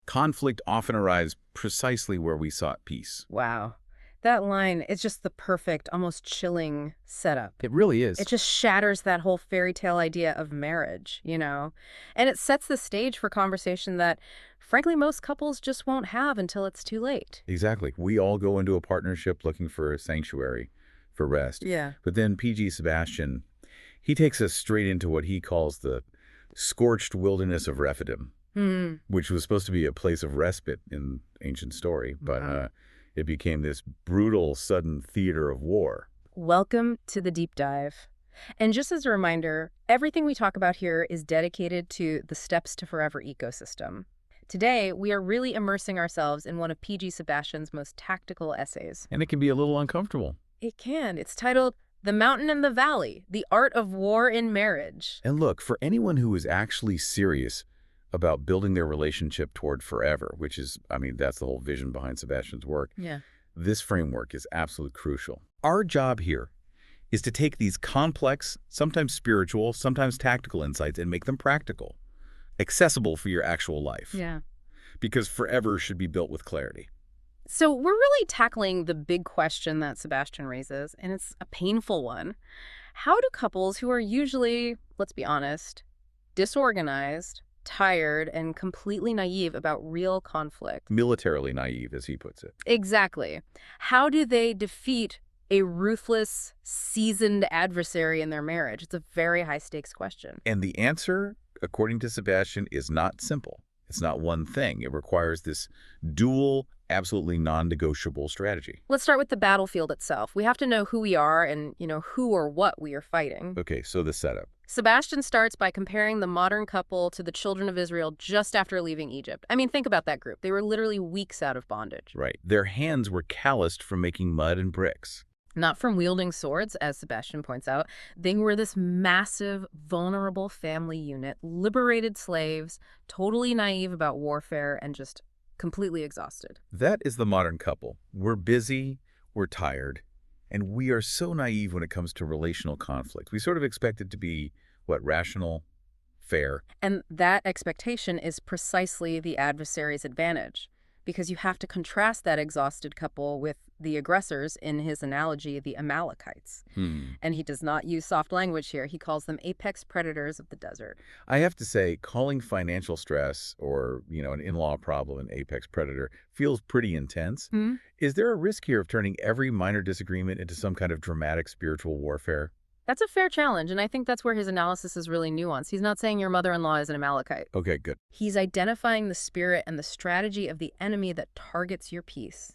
Conflict often arrives precisely where we sought peace. Wow. That line is just the perfect, almost chilling setup. It really It is. just shatters that whole fairy tale idea of marriage, you know? And it sets the stage for conversation that, frankly, most couples just won't have until it's too late. Exactly. We all go into a partnership looking for a sanctuary, for rest. Yeah. But then PG Sebastian, he takes us straight into what he calls the scorched wilderness of Rephidim, Hmm. which was supposed to be a place of respite in ancient story, but Wow. it became this brutal, sudden theater of war. Welcome to the deep dive. And just as a reminder, everything we talk about here is dedicated to the Steps to Forever ecosystem. Today, we are really immersing ourselves in one of PG Sebastian's most tactical essays. And it can be a little uncomfortable. It can. It's titled The Mountain and the Valley, The Art of War in Marriage. And look, for anyone who is actually serious about building their relationship toward forever, which is, I mean, that's the whole vision behind Sebastian's work, Yeah. this framework is absolutely crucial. Our job here is to take these complex, sometimes spiritual, sometimes tactical insights and make them practical, accessible for your actual life. Yeah. Because forever should be built with clarity. So we're really tackling the big question that Sebastian raises, and it's a painful one. How do couples who are usually, let's be honest, disorganized, tired, and completely naive about real conflict? Militarily naive, as he puts it. Exactly. How do they defeat a ruthless, seasoned adversary in their marriage? It's a very high-stakes question. And the answer, according to Sebastian, is not simple. It's not one thing. It requires this dual, absolutely non-negotiable strategy. Let's start with the battlefield itself. We have to know who we are and, who or what we are fighting. Okay, so the setup. Sebastian starts by comparing the modern couple to the children of Israel just after leaving Egypt. I mean, think about that group. They were literally weeks out of bondage. Right. Their hands were calloused from making mud and bricks. Not from wielding swords, as Sebastian points out. They were this massive, vulnerable family unit, liberated slaves, totally naive about warfare, and just completely exhausted. That is the modern couple. We're busy, we're tired, and we are so naive when it comes to relational conflict. We sort of expect it to be, rational, fair. And that expectation is precisely the adversary's advantage, because you have to contrast that exhausted couple with the aggressors in his analogy, the Amalekites. And he does not use soft language here. He calls them apex predators of the desert. I have to say, calling financial stress or, an in-law problem an apex predator feels pretty intense. Is there a risk here of turning every minor disagreement into some kind of dramatic spiritual warfare? That's a fair challenge, and I think that's where his analysis is really nuanced. He's not saying your mother-in-law is an Amalekite. Okay, good. He's identifying the spirit and the strategy of the enemy that targets your peace.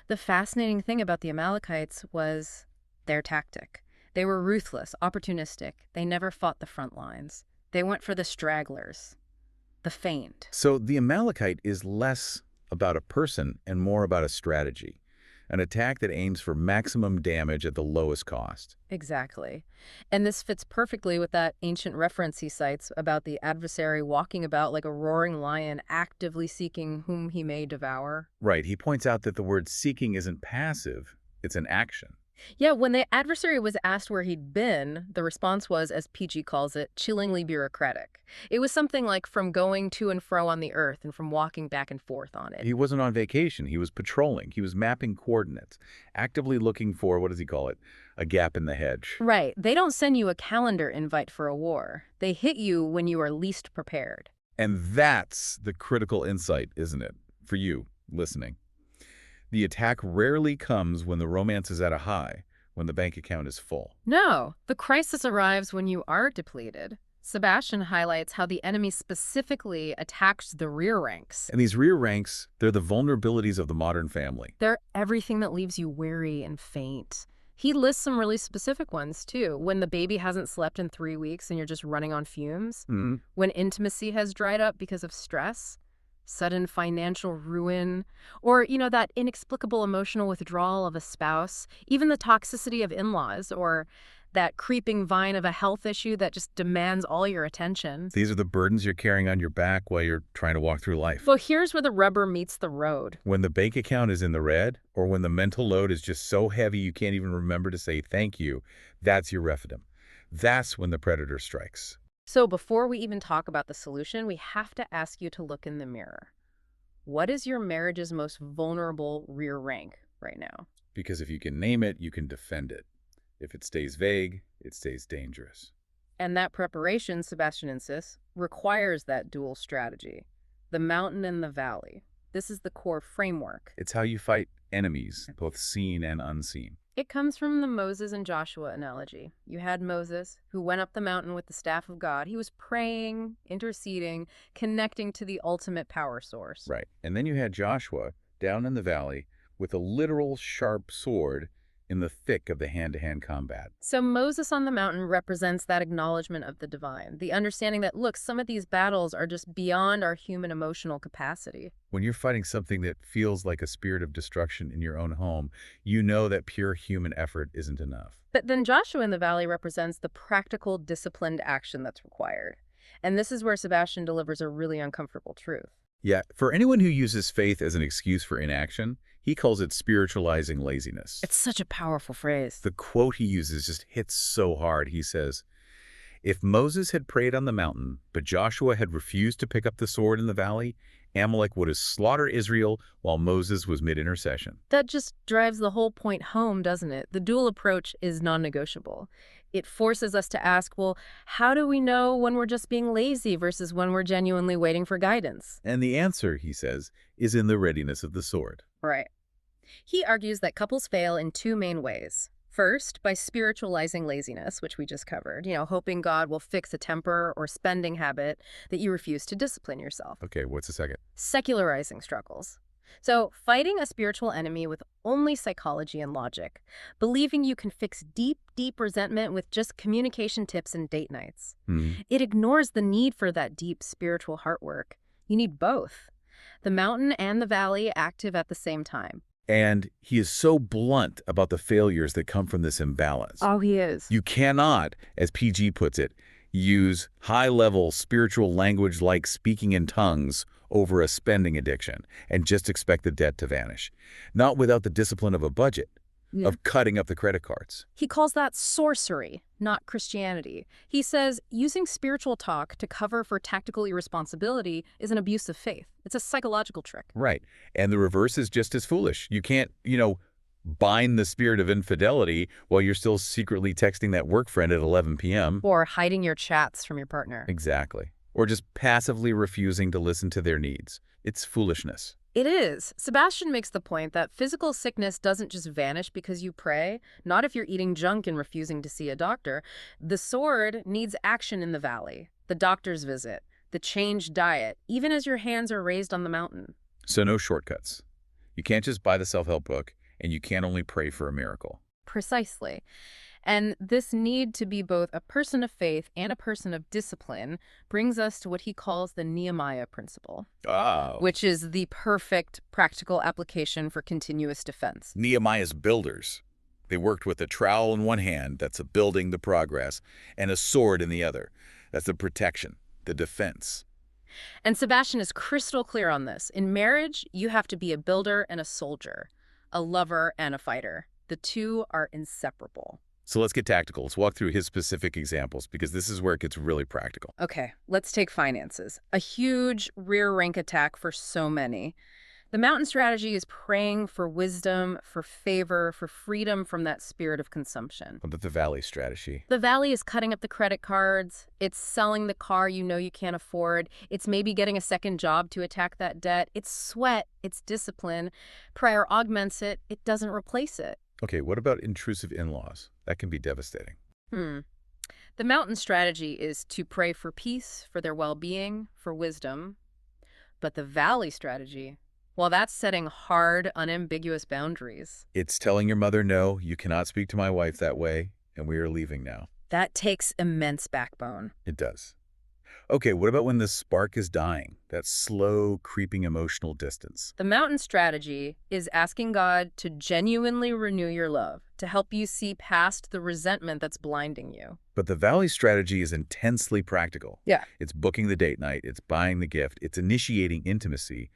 The fascinating thing about the Amalekites was their tactic. They were ruthless, opportunistic. They never fought the front lines. They went for the stragglers, the faint. So the Amalekite is less about a person and more about a strategy, an attack that aims for maximum damage at the lowest cost. Exactly. And this fits perfectly with that ancient reference he cites about the adversary walking about like a roaring lion, actively seeking whom he may devour. Right. He points out that the word seeking isn't passive, it's an action. Yeah, when the adversary was asked where he'd been, the response was, as PG calls it, chillingly bureaucratic. It was something like from going to and fro on the earth and from walking back and forth on it. He wasn't on vacation. He was patrolling. He was mapping coordinates, actively looking for, what does he call it, a gap in the hedge. Right. They don't send you a calendar invite for a war. They hit you when you are least prepared. And that's the critical insight, isn't it, for you listening? The attack rarely comes when the romance is at a high, when the bank account is full. No, the crisis arrives when you are depleted. Sebastian highlights how the enemy specifically attacks the rear ranks. And these rear ranks, they're the vulnerabilities of the modern family. They're everything that leaves you weary and faint. He lists some really specific ones, too. When the baby hasn't slept in 3 weeks and you're just running on fumes. When intimacy has dried up because of stress. Sudden financial ruin, or, that inexplicable emotional withdrawal of a spouse, even the toxicity of in-laws, or that creeping vine of a health issue that just demands all your attention. These are the burdens you're carrying on your back while you're trying to walk through life. Well, here's where the rubber meets the road. When the bank account is in the red, or when the mental load is just so heavy you can't even remember to say thank you, that's your Rephidim. That's when the predator strikes. So before we even talk about the solution, we have to ask you to look in the mirror. What is your marriage's most vulnerable rear rank right now? Because if you can name it, you can defend it. If it stays vague, it stays dangerous. And that preparation, Sebastian insists, requires that dual strategy. The mountain and the valley. This is the core framework. It's how you fight enemies, both seen and unseen. It comes from the Moses and Joshua analogy. You had Moses, who went up the mountain with the staff of God. He was praying, interceding, connecting to the ultimate power source. Right. And then you had Joshua down in the valley with a literal sharp sword in the thick of the hand-to-hand combat. So Moses on the mountain represents that acknowledgement of the divine, the understanding that, look, some of these battles are just beyond our human emotional capacity. When you're fighting something that feels like a spirit of destruction in your own home, you know that pure human effort isn't enough. But then Joshua in the valley represents the practical, disciplined action that's required. And this is where Sebastian delivers a really uncomfortable truth. Yeah, for anyone who uses faith as an excuse for inaction, he calls it spiritualizing laziness. It's such a powerful phrase. The quote he uses just hits so hard. He says, "If Moses had prayed on the mountain, but Joshua had refused to pick up the sword in the valley, Amalek would have slaughtered Israel while Moses was mid-intercession." That just drives the whole point home, doesn't it? The dual approach is non-negotiable. It forces us to ask, well, how do we know when we're just being lazy versus when we're genuinely waiting for guidance? And the answer, he says, is in the readiness of the sword. Right. He argues that couples fail in two main ways. First, by spiritualizing laziness, which we just covered, hoping God will fix a temper or spending habit that you refuse to discipline yourself. Okay, what's the second? Secularizing struggles. So, fighting a spiritual enemy with only psychology and logic, believing you can fix deep, deep resentment with just communication tips and date nights. It ignores the need for that deep spiritual heart work. You need both. The mountain and the valley active at the same time. And he is so blunt about the failures that come from this imbalance. Oh, he is. You cannot, as PG puts it, use high-level spiritual language like speaking in tongues over a spending addiction and just expect the debt to vanish. Not without the discipline of a budget, of cutting up the credit cards. He calls that sorcery, not Christianity. He says using spiritual talk to cover for tactical irresponsibility is an abuse of faith. It's a psychological trick. Right. And the reverse is just as foolish. You can't, bind the spirit of infidelity while you're still secretly texting that work friend at 11 p.m. Or hiding your chats from your partner. Exactly. Or just passively refusing to listen to their needs. It's foolishness. It is. Sebastian makes the point that physical sickness doesn't just vanish because you pray, not if you're eating junk and refusing to see a doctor. The sword needs action in the valley, the doctor's visit, the changed diet, even as your hands are raised on the mountain. So no shortcuts. You can't just buy the self-help book, and you can't only pray for a miracle. Precisely. And this need to be both a person of faith and a person of discipline brings us to what he calls the Nehemiah principle, which is the perfect practical application for continuous defense. Nehemiah's builders. They worked with a trowel in one hand, that's a building, the progress, and a sword in the other. That's the protection, the defense. And Sebastian is crystal clear on this. In marriage, you have to be a builder and a soldier, a lover and a fighter. The two are inseparable. So let's get tactical. Let's walk through his specific examples because this is where it gets really practical. Okay, let's take finances. A huge rear rank attack for so many. The mountain strategy is praying for wisdom, for favor, for freedom from that spirit of consumption. What about the valley strategy? The valley is cutting up the credit cards. It's selling the car you know you can't afford. It's maybe getting a second job to attack that debt. It's sweat. It's discipline. Prayer augments it. It doesn't replace it. Okay, what about intrusive in-laws? That can be devastating. The mountain strategy is to pray for peace, for their well-being, for wisdom. But the valley strategy, well, that's setting hard, unambiguous boundaries. It's telling your mother, no, you cannot speak to my wife that way, and we are leaving now. That takes immense backbone. It does. Okay, what about when the spark is dying? That slow, creeping emotional distance. The mountain strategy is asking God to genuinely renew your love, to help you see past the resentment that's blinding you. But the valley strategy is intensely practical. Yeah. It's booking the date night, it's buying the gift, it's initiating intimacy,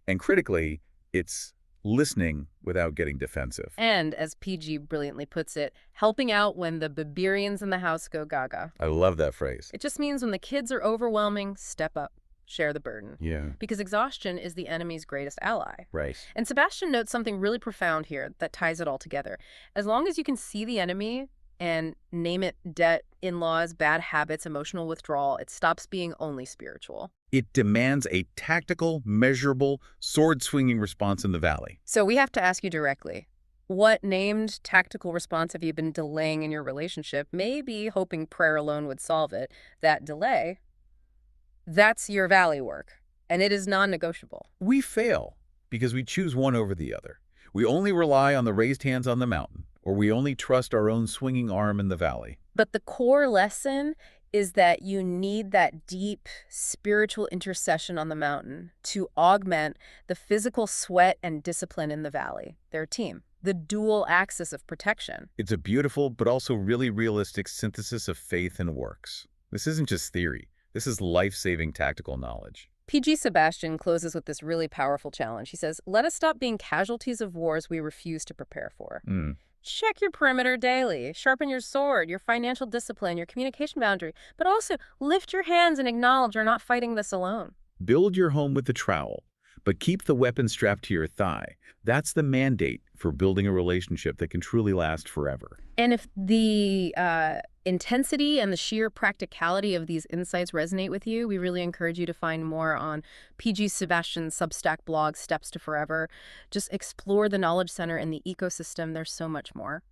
and critically, it's listening without getting defensive. And, as PG brilliantly puts it, helping out when the Barbarians in the house go gaga. I love that phrase. It just means when the kids are overwhelming, step up. share the burden. Yeah. Because exhaustion is the enemy's greatest ally. Right. And Sebastian notes something really profound here that ties it all together. As long as you can see the enemy and name it debt, in-laws, bad habits, emotional withdrawal, it stops being only spiritual. It demands a tactical, measurable, sword-swinging response in the valley. So we have to ask you directly, what named tactical response have you been delaying in your relationship, maybe hoping prayer alone would solve it? That delay, that's your valley work, and it is non-negotiable. We fail because we choose one over the other. We only rely on the raised hands on the mountain, or we only trust our own swinging arm in the valley. But the core lesson is that you need that deep spiritual intercession on the mountain to augment the physical sweat and discipline in the valley. They're a team. The dual axis of protection. It's a beautiful but also really realistic synthesis of faith and works. This isn't just theory. This is life-saving tactical knowledge. PG Sebastian closes with this really powerful challenge. He says, let us stop being casualties of wars we refuse to prepare for. Check your perimeter daily. Sharpen your sword, your financial discipline, your communication boundary. But also, lift your hands and acknowledge you're not fighting this alone. Build your home with the trowel, but keep the weapon strapped to your thigh. That's the mandate for building a relationship that can truly last forever. And if the intensity and the sheer practicality of these insights resonate with you, we really encourage you to find more on PG Sebastian's Substack blog, Steps to Forever. Just explore the Knowledge Center and the ecosystem. There's so much more.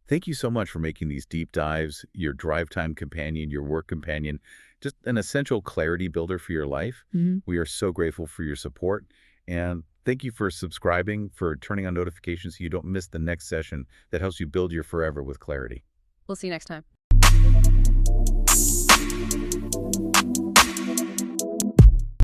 Thank you so much for making these deep dives, your drive time companion, your work companion, just an essential clarity builder for your life. We are so grateful for your support. And thank you for subscribing, for turning on notifications so you don't miss the next session that helps you build your forever with clarity. We'll see you next time.